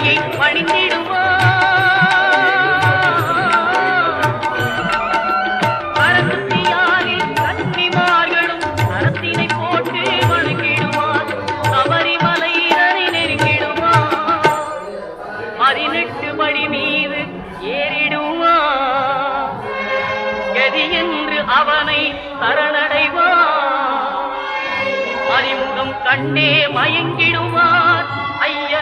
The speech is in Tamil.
மணியை பணிந்திடுவார். பரசுத்தியாரில் கன்னிமார்களும் கரத்தினை போட்டு வணங்கிடுவார். சபரிமலையினரை நெருங்கிடுவார். 18 படி மீது ஏறிடுவார். கதி என்று அவனை சரணடைவார். அறிமுகம் கண்டே மயங்கிடுவார்.